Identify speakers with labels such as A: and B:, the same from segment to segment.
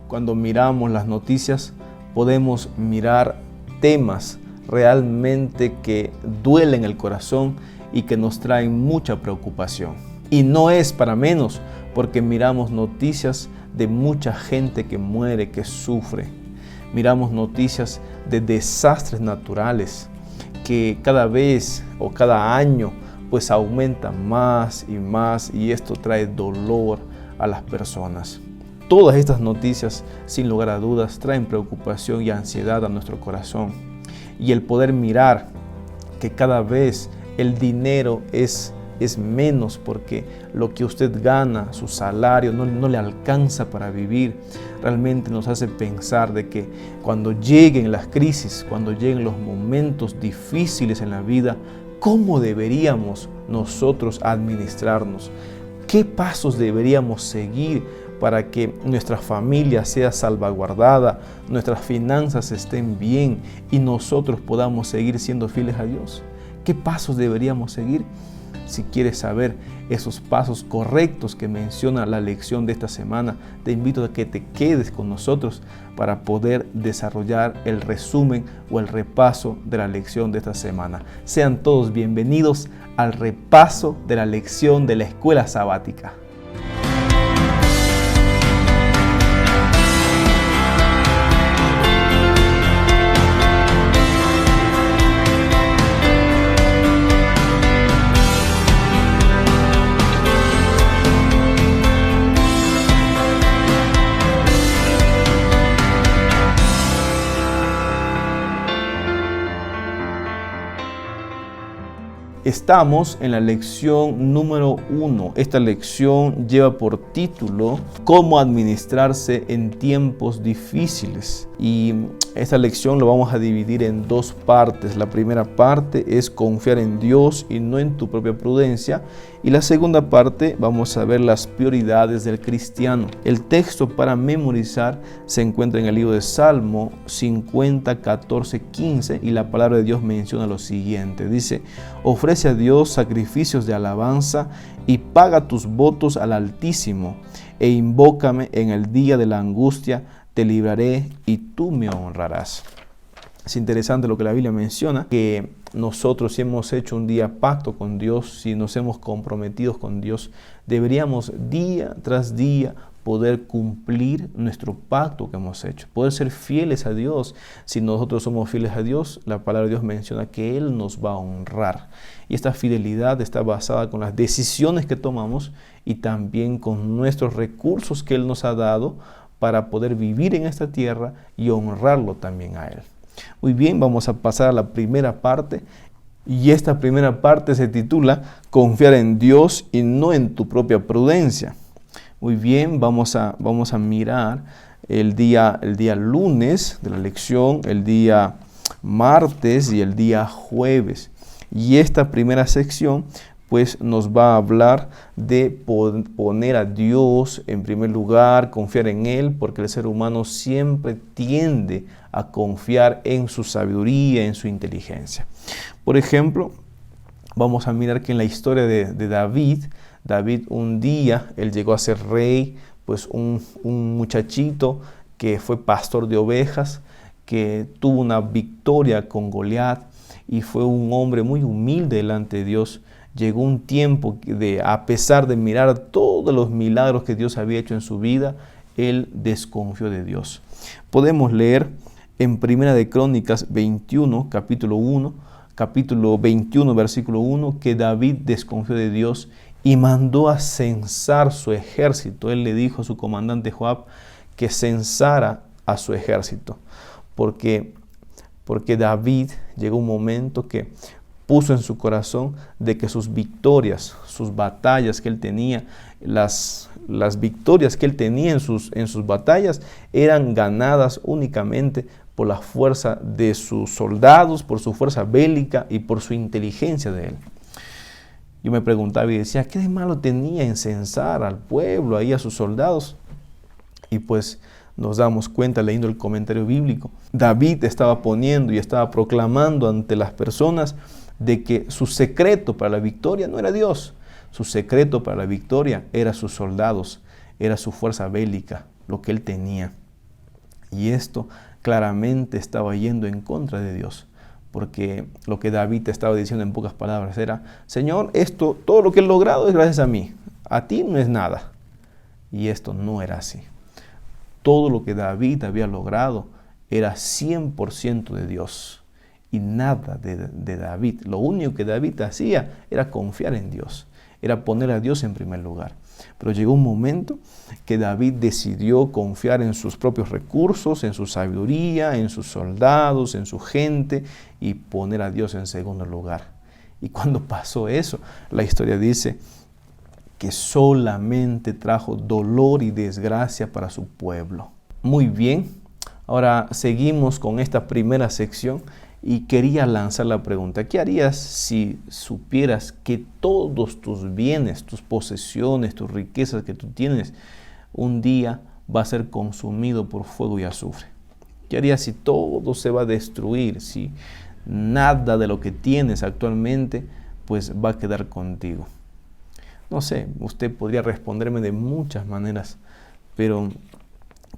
A: Cuando miramos las noticias, podemos mirar temas realmente que duelen el corazón y que nos traen mucha preocupación. Y no es para menos, porque miramos noticias de mucha gente que muere, que sufre. Miramos noticias de desastres naturales que cada vez o cada año pues aumentan más y esto trae dolor a las personas. Todas estas noticias, sin lugar a dudas, traen preocupación y ansiedad a nuestro corazón. Y el poder mirar que cada vez el dinero es menos porque lo que usted gana, su salario, no le alcanza para vivir, realmente nos hace pensar de que cuando lleguen las crisis, cuando lleguen los momentos difíciles en la vida, ¿cómo deberíamos nosotros administrarnos? ¿Qué pasos deberíamos seguir para que nuestra familia sea salvaguardada, nuestras finanzas estén bien y nosotros podamos seguir siendo fieles a Dios? ¿Qué pasos deberíamos seguir? Si quieres saber esos pasos correctos que menciona la lección de esta semana, te invito a que te quedes con nosotros para poder desarrollar el resumen o el repaso de la lección de esta semana. Sean todos bienvenidos al repaso de la lección de la escuela sabática. Estamos en la lección número 1. Esta lección lleva por título Cómo administrarse en tiempos difíciles. Y esta lección lo vamos a dividir en dos partes. La primera parte es confiar en Dios y no en tu propia prudencia. Y la segunda parte vamos a ver las prioridades del cristiano. El texto para memorizar se encuentra en el libro de Salmo 50, 14, 15 y la palabra de Dios menciona lo siguiente. Dice: ofrece a Dios sacrificios de alabanza y paga tus votos al Altísimo e invócame en el día de la angustia, te libraré y tú me honrarás. Es interesante lo que la Biblia menciona, que nosotros si hemos hecho un día pacto con Dios, si nos hemos comprometido con Dios, deberíamos día tras día poder cumplir nuestro pacto que hemos hecho, poder ser fieles a Dios. Si nosotros somos fieles a Dios, la palabra de Dios menciona que Él nos va a honrar. Y esta fidelidad está basada con las decisiones que tomamos y también con nuestros recursos que Él nos ha dado para poder vivir en esta tierra y honrarlo también a Él. Muy bien, vamos a pasar a la primera parte. Y esta primera parte se titula Confiar en Dios y no en tu propia prudencia. Muy bien, vamos a mirar el día lunes de la lección, el día martes y el día jueves. Y esta primera sección pues nos va a hablar de poner a Dios en primer lugar, confiar en Él, porque el ser humano siempre tiende a confiar en su sabiduría, en su inteligencia. Por ejemplo, vamos a mirar que en la historia de David un día, él llegó a ser rey, pues un muchachito que fue pastor de ovejas, que tuvo una victoria con Goliat y fue un hombre muy humilde delante de Dios. Llegó un tiempo de, a pesar de mirar todos los milagros que Dios había hecho en su vida, él desconfió de Dios. Podemos leer en Primera de Crónicas 21, capítulo 21, versículo 1, que David desconfió de Dios y mandó a censar su ejército. Él le dijo a su comandante Joab que censara a su ejército, porque David llegó un momento que puso en su corazón de que sus victorias, sus batallas que él tenía, las victorias que él tenía en sus batallas eran ganadas únicamente por la fuerza de sus soldados, por su fuerza bélica y por su inteligencia de él. Yo me preguntaba y decía, ¿qué de malo tenía en censar al pueblo, ahí a sus soldados? Y pues nos damos cuenta leyendo el comentario bíblico. David estaba poniendo y estaba proclamando ante las personas de que su secreto para la victoria no era Dios. Su secreto para la victoria era sus soldados, era su fuerza bélica. lo que él tenía. Y esto claramente estaba yendo en contra de Dios, porque lo que David estaba diciendo en pocas palabras era: Señor, todo lo que he logrado es gracias a mí, a ti no es nada. Y esto no era así. Todo lo que David había logrado era 100% de Dios y nada de David. Lo único que David hacía era confiar en Dios, era poner a Dios en primer lugar. Pero llegó un momento que David decidió confiar en sus propios recursos, en su sabiduría, en sus soldados, en su gente, y poner a Dios en segundo lugar. Y cuando pasó eso, la historia dice que solamente trajo dolor y desgracia para su pueblo. Muy bien, ahora seguimos con esta primera sección y quería lanzar la pregunta: ¿qué harías si supieras que todos tus bienes, tus posesiones, tus riquezas que tú tienes, un día va a ser consumido por fuego y azufre? ¿Qué harías si todo se va a destruir, si nada de lo que tienes actualmente pues va a quedar contigo? No sé, usted podría responderme de muchas maneras, pero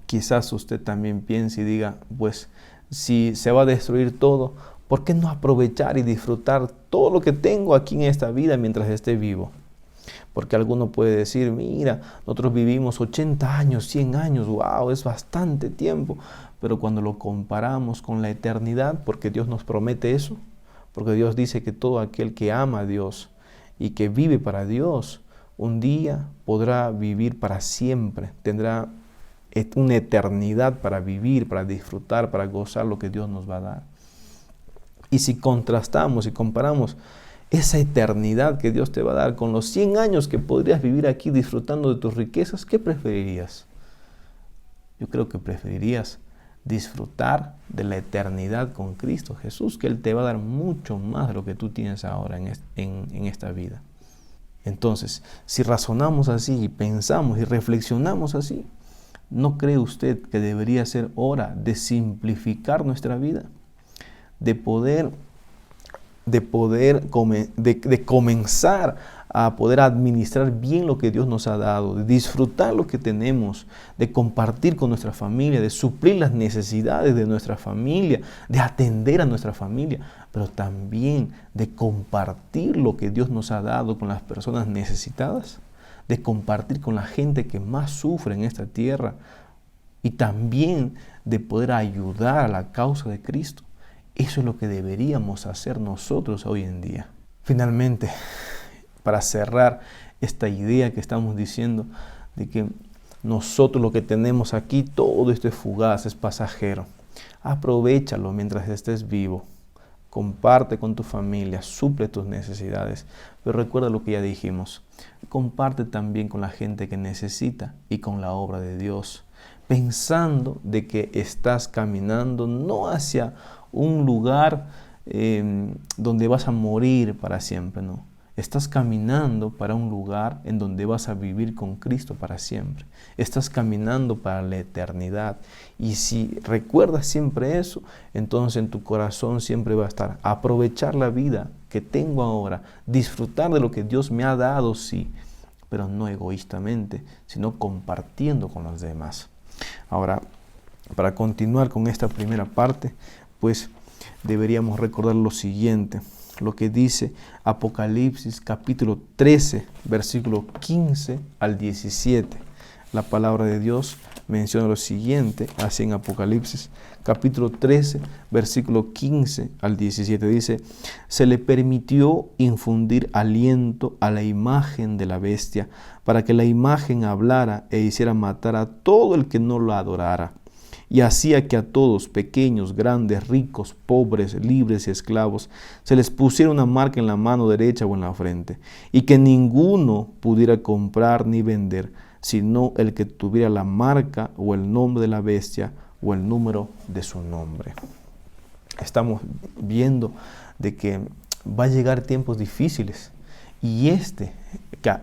A: quizás usted también piense y diga: pues si se va a destruir todo, ¿por qué no aprovechar y disfrutar todo lo que tengo aquí en esta vida mientras esté vivo? Porque alguno puede decir: mira, nosotros vivimos 80 años, 100 años, wow, es bastante tiempo. Pero cuando lo comparamos con la eternidad, porque Dios nos promete eso, porque Dios dice que todo aquel que ama a Dios y que vive para Dios, un día podrá vivir para siempre, tendrá una eternidad para vivir, para disfrutar, para gozar lo que Dios nos va a dar. Y si contrastamos y comparamos esa eternidad que Dios te va a dar con los 100 años que podrías vivir aquí disfrutando de tus riquezas, ¿qué preferirías? Yo creo que preferirías disfrutar de la eternidad con Cristo Jesús, que Él te va a dar mucho más de lo que tú tienes ahora en esta vida. Entonces, si razonamos así, y pensamos y reflexionamos así, ¿no cree usted que debería ser hora de simplificar nuestra vida? De comenzar a poder administrar bien lo que Dios nos ha dado, de disfrutar lo que tenemos, de compartir con nuestra familia, de suplir las necesidades de nuestra familia, de atender a nuestra familia, pero también de compartir lo que Dios nos ha dado con las personas necesitadas, de compartir con la gente que más sufre en esta tierra y también de poder ayudar a la causa de Cristo. Eso es lo que deberíamos hacer nosotros hoy en día. Finalmente, para cerrar esta idea que estamos diciendo de que nosotros lo que tenemos aquí, todo esto es fugaz, es pasajero. Aprovéchalo mientras estés vivo. Comparte con tu familia, suple tus necesidades. Pero recuerda lo que ya dijimos. Comparte también con la gente que necesita y con la obra de Dios, pensando de que estás caminando no hacia un lugar donde vas a morir para siempre, no. Estás caminando para un lugar en donde vas a vivir con Cristo para siempre. Estás caminando para la eternidad. Y si recuerdas siempre eso, entonces en tu corazón siempre va a estar aprovechar la vida que tengo ahora, disfrutar de lo que Dios me ha dado, sí, pero no egoístamente, sino compartiendo con los demás. Ahora, para continuar con esta primera parte, pues deberíamos recordar lo siguiente, lo que dice Apocalipsis capítulo 13, versículo 15 al 17. La palabra de Dios menciona lo siguiente, así en Apocalipsis capítulo 13, versículo 15 al 17. Dice: se le permitió infundir aliento a la imagen de la bestia, para que la imagen hablara e hiciera matar a todo el que no la adorara. Y hacía que a todos, pequeños, grandes, ricos, pobres, libres y esclavos, se les pusiera una marca en la mano derecha o en la frente, y que ninguno pudiera comprar ni vender, sino el que tuviera la marca o el nombre de la bestia o el número de su nombre. Estamos viendo de que va a llegar tiempos difíciles, y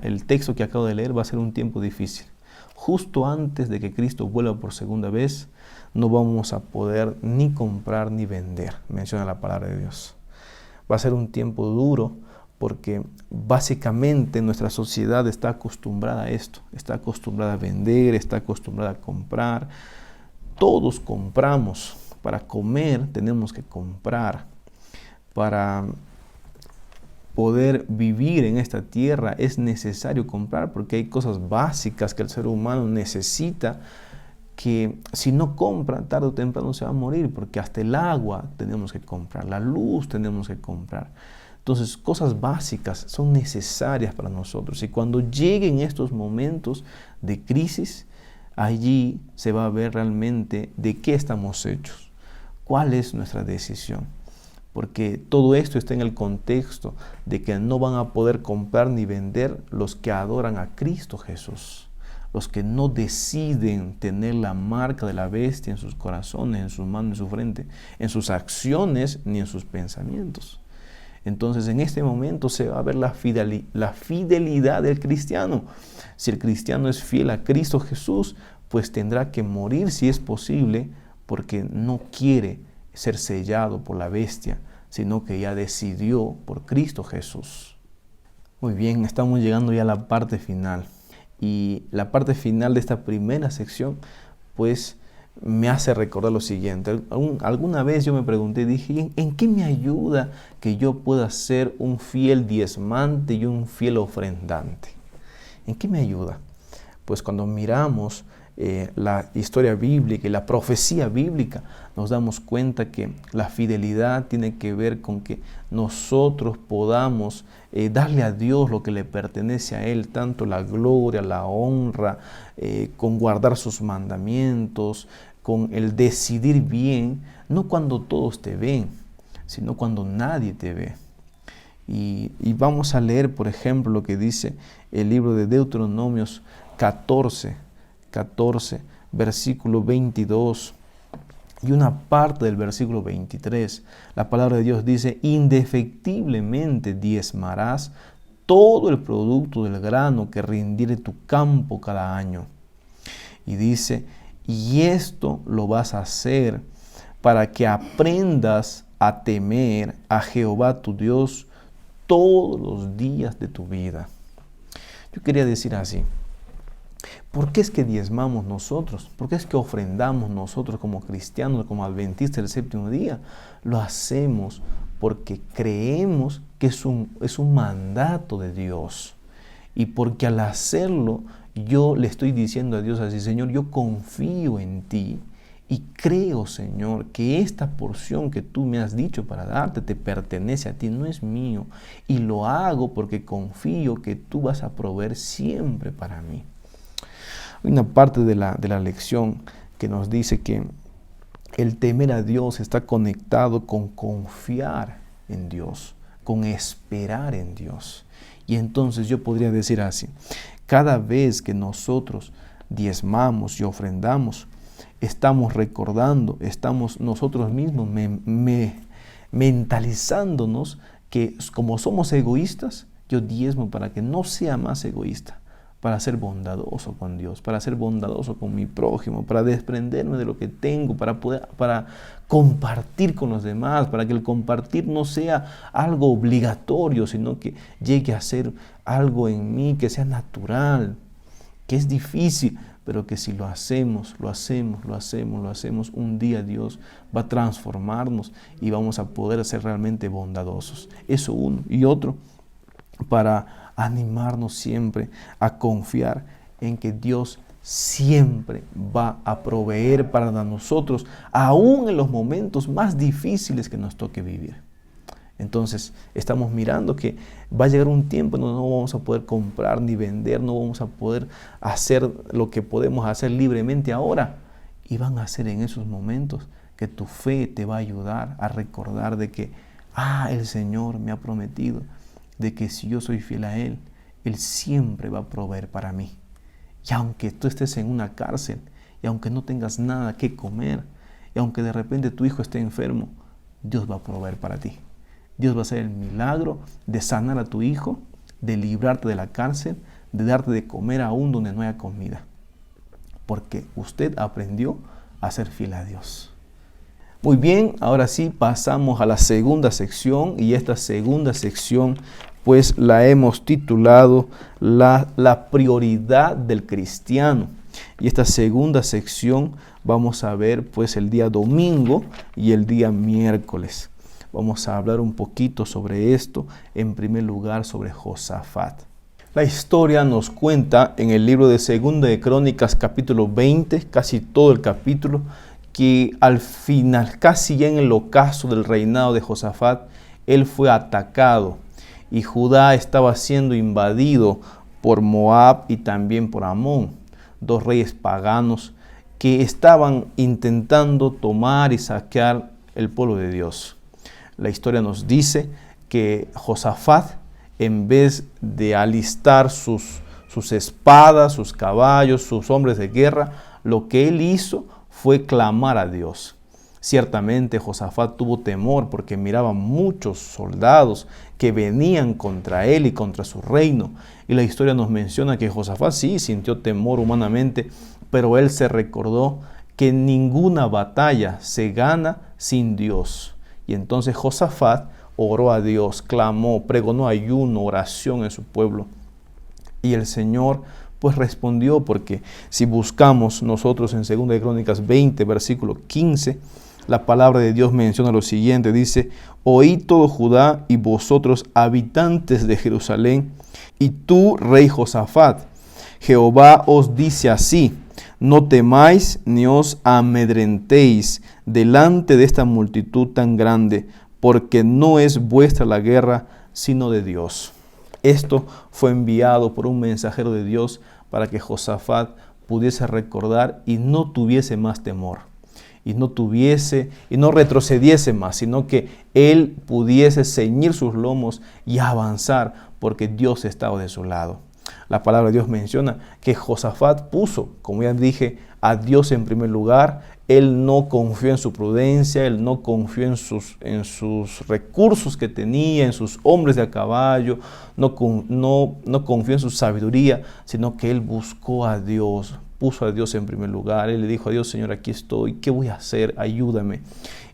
A: el texto que acabo de leer va a ser un tiempo difícil. Justo antes de que Cristo vuelva por segunda vez, no vamos a poder ni comprar ni vender, menciona la palabra de Dios. Va a ser un tiempo duro porque básicamente nuestra sociedad está acostumbrada a esto, está acostumbrada a vender, está acostumbrada a comprar. Todos compramos. Para comer tenemos que comprar. Para poder vivir en esta tierra es necesario comprar, porque hay cosas básicas que el ser humano necesita, que si no compra, tarde o temprano se va a morir, porque hasta el agua tenemos que comprar, la luz tenemos que comprar. Entonces, cosas básicas son necesarias para nosotros, y cuando lleguen estos momentos de crisis, allí se va a ver realmente de qué estamos hechos, cuál es nuestra decisión. Porque todo esto está en el contexto de que no van a poder comprar ni vender los que adoran a Cristo Jesús. Los que no deciden tener la marca de la bestia en sus corazones, en sus manos, en su frente, en sus acciones ni en sus pensamientos. Entonces en este momento se va a ver la fidelidad del cristiano. Si el cristiano es fiel a Cristo Jesús, pues tendrá que morir si es posible, porque no quiere ser sellado por la bestia, sino que ya decidió por Cristo Jesús. Muy bien, estamos llegando ya a la parte final. Y la parte final de esta primera sección, pues me hace recordar lo siguiente. Alguna vez yo me pregunté, dije, ¿en qué me ayuda que yo pueda ser un fiel diezmante y un fiel ofrendante? ¿En qué me ayuda? Pues cuando miramos la historia bíblica y la profecía bíblica, nos damos cuenta que la fidelidad tiene que ver con que nosotros podamos darle a Dios lo que le pertenece a Él, tanto la gloria, la honra, con guardar sus mandamientos, con el decidir bien, no cuando todos te ven, sino cuando nadie te ve. Y vamos a leer, por ejemplo, lo que dice el libro de Deuteronomios 14, versículo 22 y una parte del versículo 23. La palabra de Dios dice: indefectiblemente diezmarás todo el producto del grano que rindiere tu campo cada año. Y dice: y esto lo vas a hacer para que aprendas a temer a Jehová tu Dios todos los días de tu vida. Yo quería decir así: ¿por qué es que diezmamos nosotros? ¿Por qué es que ofrendamos nosotros como cristianos, como adventistas del séptimo día? Lo hacemos porque creemos que es un mandato de Dios. Y porque al hacerlo, yo le estoy diciendo a Dios así: Señor, yo confío en ti y creo, Señor, que esta porción que tú me has dicho para darte te pertenece a ti, no es mío. Y lo hago porque confío que tú vas a proveer siempre para mí. Hay una parte de la lección que nos dice que el temer a Dios está conectado con confiar en Dios, con esperar en Dios. Y entonces yo podría decir así: cada vez que nosotros diezmamos y ofrendamos, estamos recordando, estamos nosotros mismos mentalizándonos que como somos egoístas, yo diezmo para que no sea más egoísta, para ser bondadoso con Dios, para ser bondadoso con mi prójimo, para desprenderme de lo que tengo, para compartir con los demás, para que el compartir no sea algo obligatorio, sino que llegue a ser algo en mí que sea natural, que es difícil, pero que si lo hacemos, un día Dios va a transformarnos y vamos a poder ser realmente bondadosos. Eso uno. Y otro, para animarnos siempre a confiar en que Dios siempre va a proveer para nosotros, aún en los momentos más difíciles que nos toque vivir. Entonces estamos mirando que va a llegar un tiempo en donde no vamos a poder comprar ni vender, no vamos a poder hacer lo que podemos hacer libremente ahora. Y van a ser en esos momentos que tu fe te va a ayudar a recordar de que el Señor me ha prometido de que si yo soy fiel a Él, Él siempre va a proveer para mí. Y aunque tú estés en una cárcel, y aunque no tengas nada que comer, y aunque de repente tu hijo esté enfermo, Dios va a proveer para ti. Dios va a hacer el milagro de sanar a tu hijo, de librarte de la cárcel, de darte de comer aún donde no haya comida. Porque usted aprendió a ser fiel a Dios. Muy bien, ahora sí pasamos a la segunda sección, y esta segunda sección pues la hemos titulado la prioridad del cristiano. Y esta segunda sección vamos a ver pues el día domingo y el día miércoles. Vamos a hablar un poquito sobre esto, en primer lugar sobre Josafat. La historia nos cuenta en el libro de Segunda de Crónicas, capítulo 20, casi todo el capítulo, que al final, casi ya en el ocaso del reinado de Josafat, él fue atacado y Judá estaba siendo invadido por Moab y también por Amón, dos reyes paganos que estaban intentando tomar y saquear el pueblo de Dios. La historia nos dice que Josafat, en vez de alistar sus espadas, sus caballos, sus hombres de guerra, lo que él hizo fue clamar a Dios. Ciertamente Josafat tuvo temor porque miraba muchos soldados que venían contra él y contra su reino. Y la historia nos menciona que Josafat sí sintió temor humanamente, pero él se recordó que ninguna batalla se gana sin Dios. Y entonces Josafat oró a Dios, clamó, pregonó ayuno, oración en su pueblo. Y el Señor pues respondió, porque si buscamos nosotros en 2 de Crónicas 20, versículo 15, la palabra de Dios menciona lo siguiente, dice: oíd todo Judá y vosotros habitantes de Jerusalén, y tú, rey Josafat, Jehová os dice así: no temáis ni os amedrentéis delante de esta multitud tan grande, porque no es vuestra la guerra, sino de Dios. Esto fue enviado por un mensajero de Dios para que Josafat pudiese recordar y no tuviese más temor. Y no retrocediese más, sino que él pudiese ceñir sus lomos y avanzar, porque Dios estaba de su lado. La palabra de Dios menciona que Josafat puso, como ya dije, a Dios en primer lugar. Él no confió en su prudencia, él no confió en sus recursos que tenía, en sus hombres de a caballo, no confió en su sabiduría, sino que él buscó a Dios, puso a Dios en primer lugar. Él le dijo a Dios: Señor, aquí estoy, ¿qué voy a hacer? Ayúdame.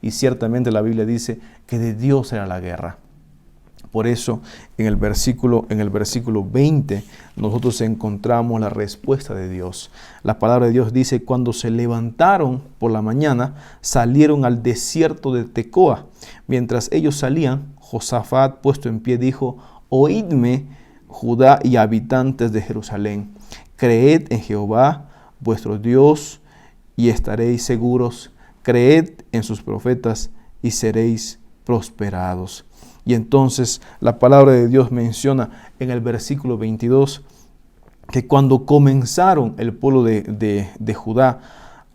A: Y ciertamente la Biblia dice que de Dios era la guerra. Por eso en el versículo 20 nosotros encontramos la respuesta de Dios. La palabra de Dios dice: cuando se levantaron por la mañana, salieron al desierto de Tecoa. Mientras ellos salían, Josafat, puesto en pie, dijo: oídme, Judá y habitantes de Jerusalén, creed en Jehová vuestro Dios y estaréis seguros, creed en sus profetas y seréis prosperados. Y entonces la palabra de Dios menciona en el versículo 22 que cuando comenzaron el pueblo de Judá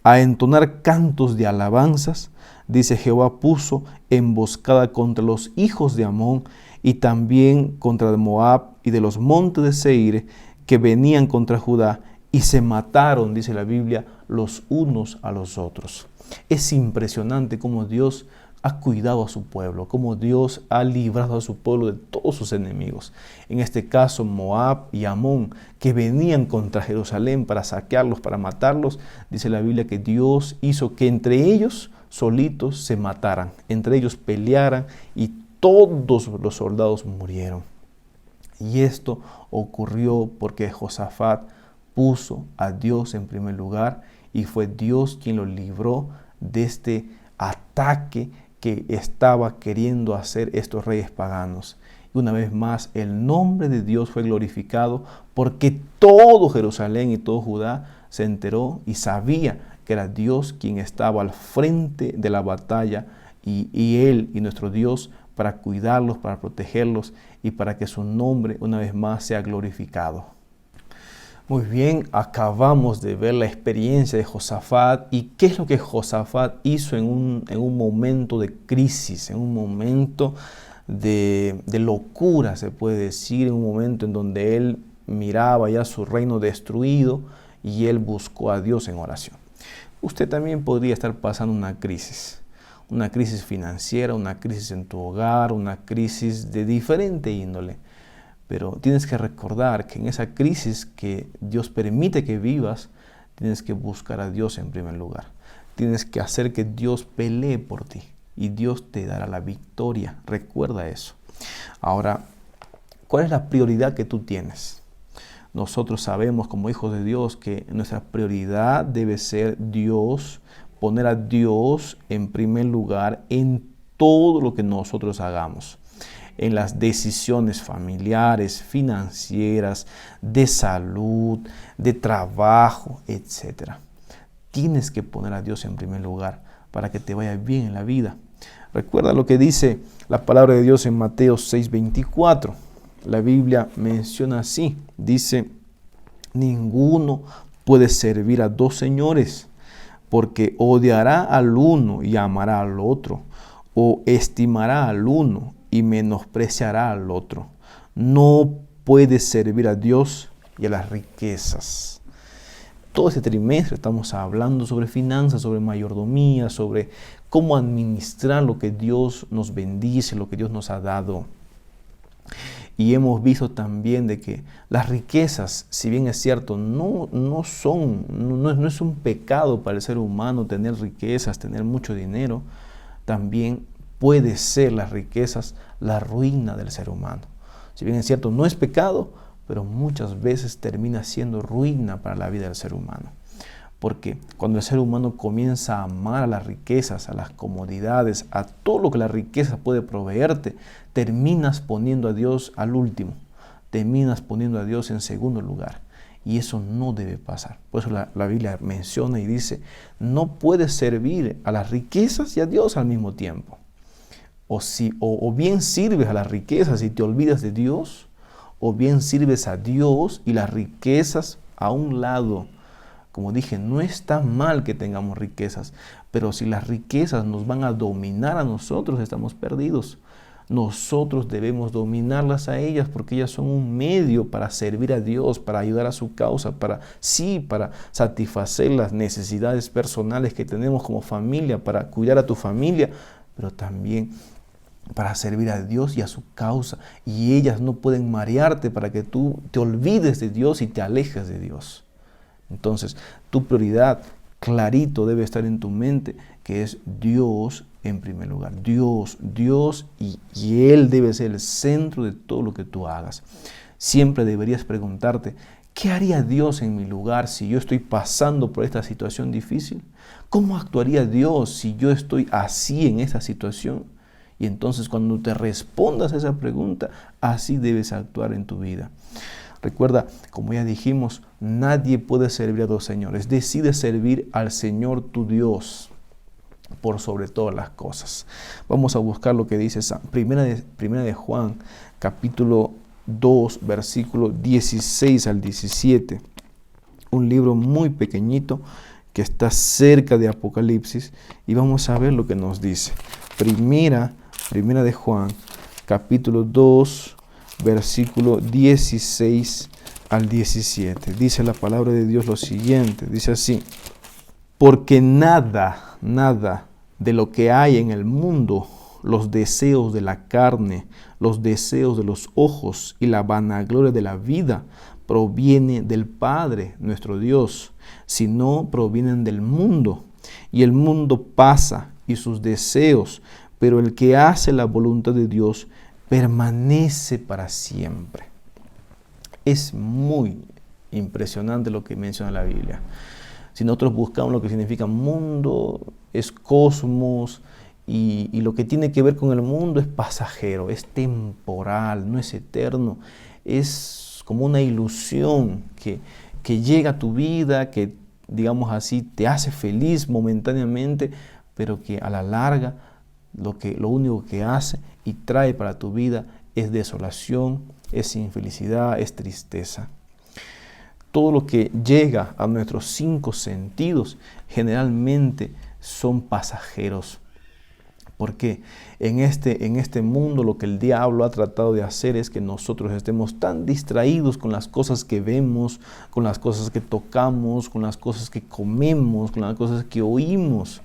A: a entonar cantos de alabanzas, dice: Jehová puso emboscada contra los hijos de Amón y también contra Moab y de los montes de Seir que venían contra Judá, y se mataron, dice la Biblia, los unos a los otros. Es impresionante cómo Dios ha cuidado a su pueblo, cómo Dios ha librado a su pueblo de todos sus enemigos. En este caso, Moab y Amón, que venían contra Jerusalén para saquearlos, para matarlos, dice la Biblia que Dios hizo que entre ellos solitos se mataran, entre ellos pelearan, y todos los soldados murieron. Y esto ocurrió porque Josafat puso a Dios en primer lugar, y fue Dios quien lo libró de este ataque que estaba queriendo hacer estos reyes paganos. Y una vez más el nombre de Dios fue glorificado, porque todo Jerusalén y todo Judá se enteró y sabía que era Dios quien estaba al frente de la batalla, y Él y nuestro Dios para cuidarlos, para protegerlos y para que su nombre una vez más sea glorificado. Muy bien, acabamos de ver la experiencia de Josafat y qué es lo que Josafat hizo en un momento de crisis, en un momento de locura, se puede decir, en un momento en donde él miraba ya su reino destruido y él buscó a Dios en oración. Usted también podría estar pasando una crisis financiera, una crisis en tu hogar, una crisis de diferente índole. Pero tienes que recordar que en esa crisis que Dios permite que vivas, tienes que buscar a Dios en primer lugar. Tienes que hacer que Dios pelee por ti y Dios te dará la victoria. Recuerda eso. Ahora, ¿Cuál es la prioridad que tú tienes? Nosotros sabemos como hijos de Dios que nuestra prioridad debe ser Dios, poner a Dios en primer lugar en todo lo que nosotros hagamos, en las decisiones familiares, financieras, de salud, de trabajo, etc. Tienes que poner a Dios en primer lugar para que te vaya bien en la vida. Recuerda lo que dice la palabra de Dios en Mateo 6:24. La Biblia menciona así, dice: ninguno puede servir a dos señores, porque odiará al uno y amará al otro, o estimará al uno y menospreciará al otro. No puede servir a Dios y a las riquezas. Todo este trimestre estamos hablando sobre finanzas, sobre mayordomía, sobre cómo administrar lo que Dios nos bendice, lo que Dios nos ha dado. Y hemos visto también de que las riquezas, si bien es cierto, no es un pecado para el ser humano tener riquezas, tener mucho dinero, también puede ser las riquezas la ruina del ser humano. Si bien es cierto, no es pecado, pero muchas veces termina siendo ruina para la vida del ser humano. Porque cuando el ser humano comienza a amar a las riquezas, a las comodidades, a todo lo que la riqueza puede proveerte, terminas poniendo a Dios al último, terminas poniendo a Dios en segundo lugar. Y eso no debe pasar. Por eso la Biblia menciona y dice: no puedes servir a las riquezas y a Dios al mismo tiempo. O bien sirves a las riquezas y te olvidas de Dios, o bien sirves a Dios y las riquezas a un lado. Como dije, no está mal que tengamos riquezas, pero si las riquezas nos van a dominar a nosotros, estamos perdidos. Nosotros debemos dominarlas a ellas porque ellas son un medio para servir a Dios, para ayudar a su causa, para satisfacer las necesidades personales que tenemos como familia, para cuidar a tu familia, pero también para servir a Dios y a su causa. Y ellas no pueden marearte para que tú te olvides de Dios y te alejes de Dios. Entonces, tu prioridad clarito debe estar en tu mente, que es Dios en primer lugar. Dios y Él debe ser el centro de todo lo que tú hagas. Siempre deberías preguntarte: ¿qué haría Dios en mi lugar si yo estoy pasando por esta situación difícil? ¿Cómo actuaría Dios si yo estoy así en esta situación? Y entonces cuando te respondas a esa pregunta, así debes actuar en tu vida. Recuerda, como ya dijimos, nadie puede servir a dos señores. Decide servir al Señor tu Dios por sobre todas las cosas. Vamos a buscar lo que dice Primera de Juan, capítulo 2, versículo 16 al 17. Un libro muy pequeñito que está cerca de Apocalipsis, y vamos a ver lo que nos dice. Primera de Juan, capítulo 2, versículo 16 al 17. Dice la palabra de Dios lo siguiente, dice así: porque nada de lo que hay en el mundo, los deseos de la carne, los deseos de los ojos y la vanagloria de la vida, proviene del Padre nuestro Dios, sino provienen del mundo. Y el mundo pasa y sus deseos, pero el que hace la voluntad de Dios permanece para siempre. Es muy impresionante lo que menciona la Biblia. Si nosotros buscamos lo que significa mundo, es cosmos, y lo que tiene que ver con el mundo es pasajero, es temporal, no es eterno. Es como una ilusión que llega a tu vida, que, digamos así, te hace feliz momentáneamente, pero que a la larga lo único que hace y trae para tu vida es desolación, es infelicidad, es tristeza. Todo lo que llega a nuestros 5 sentidos generalmente son pasajeros. Porque en este mundo lo que el diablo ha tratado de hacer es que nosotros estemos tan distraídos con las cosas que vemos, con las cosas que tocamos, con las cosas que comemos, con las cosas que oímos.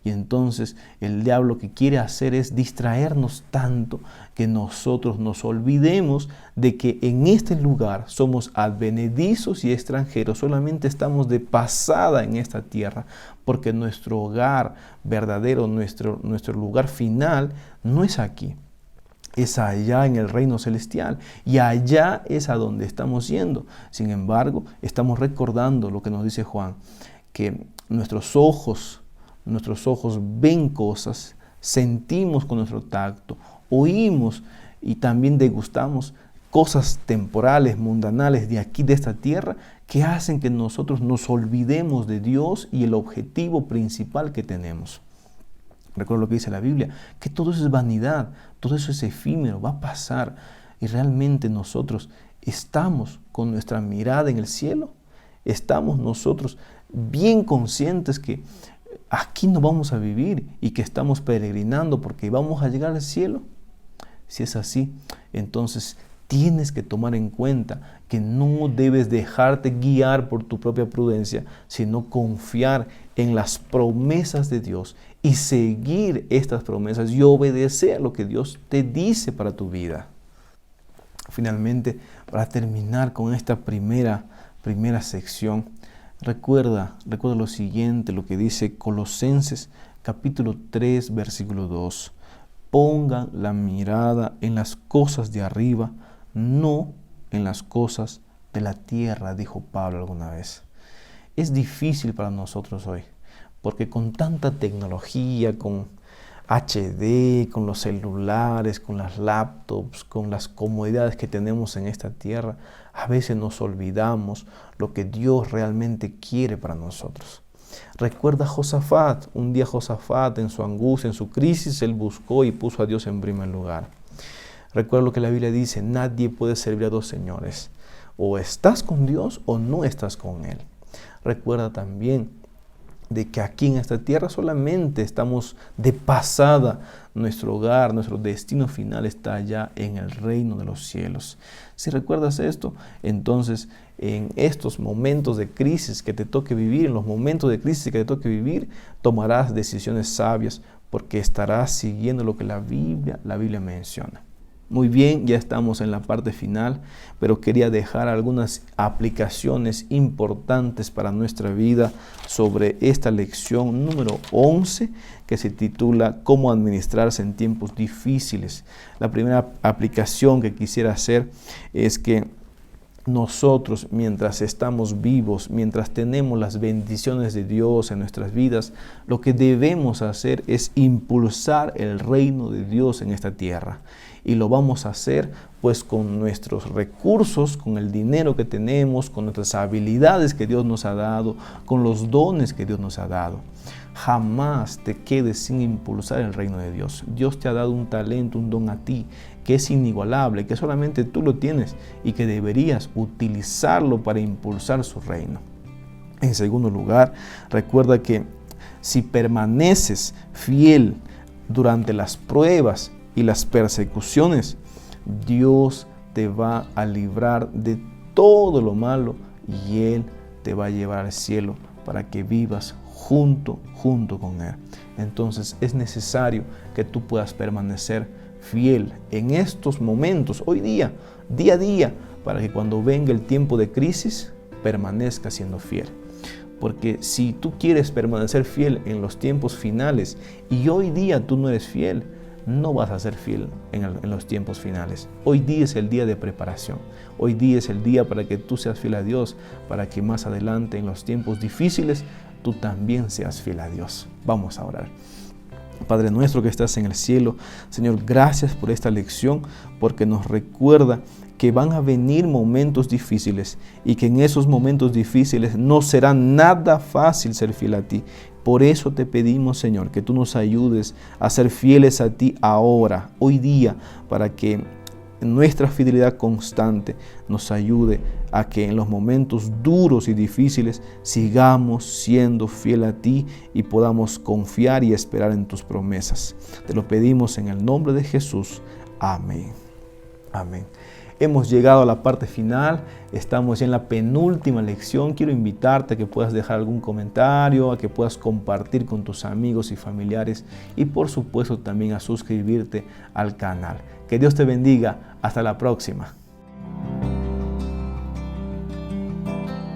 A: Y entonces el diablo lo que quiere hacer es distraernos tanto que nosotros nos olvidemos de que en este lugar somos advenedizos y extranjeros, solamente estamos de pasada en esta tierra, porque nuestro hogar verdadero, nuestro lugar final no es aquí. es allá en el reino celestial y allá es a donde estamos yendo. Sin embargo, estamos recordando lo que nos dice Juan, que nuestros ojos ven cosas, sentimos con nuestro tacto, oímos y también degustamos cosas temporales, mundanales de aquí, de esta tierra, que hacen que nosotros nos olvidemos de Dios y el objetivo principal que tenemos. Recuerda lo que dice la Biblia, que todo eso es vanidad, todo eso es efímero, va a pasar. Y realmente nosotros estamos con nuestra mirada en el cielo, estamos nosotros bien conscientes que aquí no vamos a vivir y que estamos peregrinando porque vamos a llegar al cielo. Si es así, entonces tienes que tomar en cuenta que no debes dejarte guiar por tu propia prudencia, sino confiar en las promesas de Dios y seguir estas promesas y obedecer lo que Dios te dice para tu vida. Finalmente, para terminar con esta primera sección, recuerda lo siguiente, lo que dice Colosenses capítulo 3, versículo 2. Pongan la mirada en las cosas de arriba, no en las cosas de la tierra, dijo Pablo alguna vez. Es difícil para nosotros hoy, porque con tanta tecnología, con HD, con los celulares, con las laptops, con las comodidades que tenemos en esta tierra, a veces nos olvidamos lo que Dios realmente quiere para nosotros. Recuerda a Josafat. Un día Josafat, en su angustia, en su crisis, él buscó y puso a Dios en primer lugar. Recuerda lo que la Biblia dice: nadie puede servir a dos señores. O estás con Dios o no estás con Él. Recuerda también de que aquí en esta tierra solamente estamos de pasada. Nuestro hogar, nuestro destino final está allá en el reino de los cielos. Si recuerdas esto, entonces en estos momentos de crisis que te toque vivir, en los momentos de crisis que te toque vivir, tomarás decisiones sabias porque estarás siguiendo lo que la Biblia menciona. Muy bien, ya estamos en la parte final, pero quería dejar algunas aplicaciones importantes para nuestra vida sobre esta lección número 11, que se titula ¿Cómo administrarse en tiempos difíciles? La primera aplicación que quisiera hacer es que nosotros, mientras estamos vivos, mientras tenemos las bendiciones de Dios en nuestras vidas, lo que debemos hacer es impulsar el reino de Dios en esta tierra. Y lo vamos a hacer pues con nuestros recursos, con el dinero que tenemos, con nuestras habilidades que Dios nos ha dado, con los dones que Dios nos ha dado. Jamás te quedes sin impulsar el reino de Dios. Dios te ha dado un talento, un don a ti, que es inigualable, que solamente tú lo tienes y que deberías utilizarlo para impulsar su reino. En segundo lugar, recuerda que si permaneces fiel durante las pruebas y las persecuciones, Dios te va a librar de todo lo malo y Él te va a llevar al cielo para que vivas junto con Él. Entonces es necesario que tú puedas permanecer fiel en estos momentos, hoy día a día, para que cuando venga el tiempo de crisis, permanezca siendo fiel. Porque si tú quieres permanecer fiel en los tiempos finales y hoy día tú no eres fiel, no vas a ser fiel en los tiempos finales. Hoy día es el día de preparación. Hoy día es el día para que tú seas fiel a Dios, para que más adelante en los tiempos difíciles tú también seas fiel a Dios. Vamos a orar. Padre nuestro que estás en el cielo, Señor, gracias por esta lección, porque nos recuerda que van a venir momentos difíciles y que en esos momentos difíciles no será nada fácil ser fiel a ti. Por eso te pedimos, Señor, que tú nos ayudes a ser fieles a ti ahora, hoy día, para que nuestra fidelidad constante nos ayude a que en los momentos duros y difíciles sigamos siendo fiel a ti y podamos confiar y esperar en tus promesas. Te lo pedimos en el nombre de Jesús. Amén. Amén. Hemos llegado a la parte final, estamos ya en la penúltima lección. Quiero invitarte a que puedas dejar algún comentario, a que puedas compartir con tus amigos y familiares y por supuesto también a suscribirte al canal. Que Dios te bendiga. Hasta la próxima.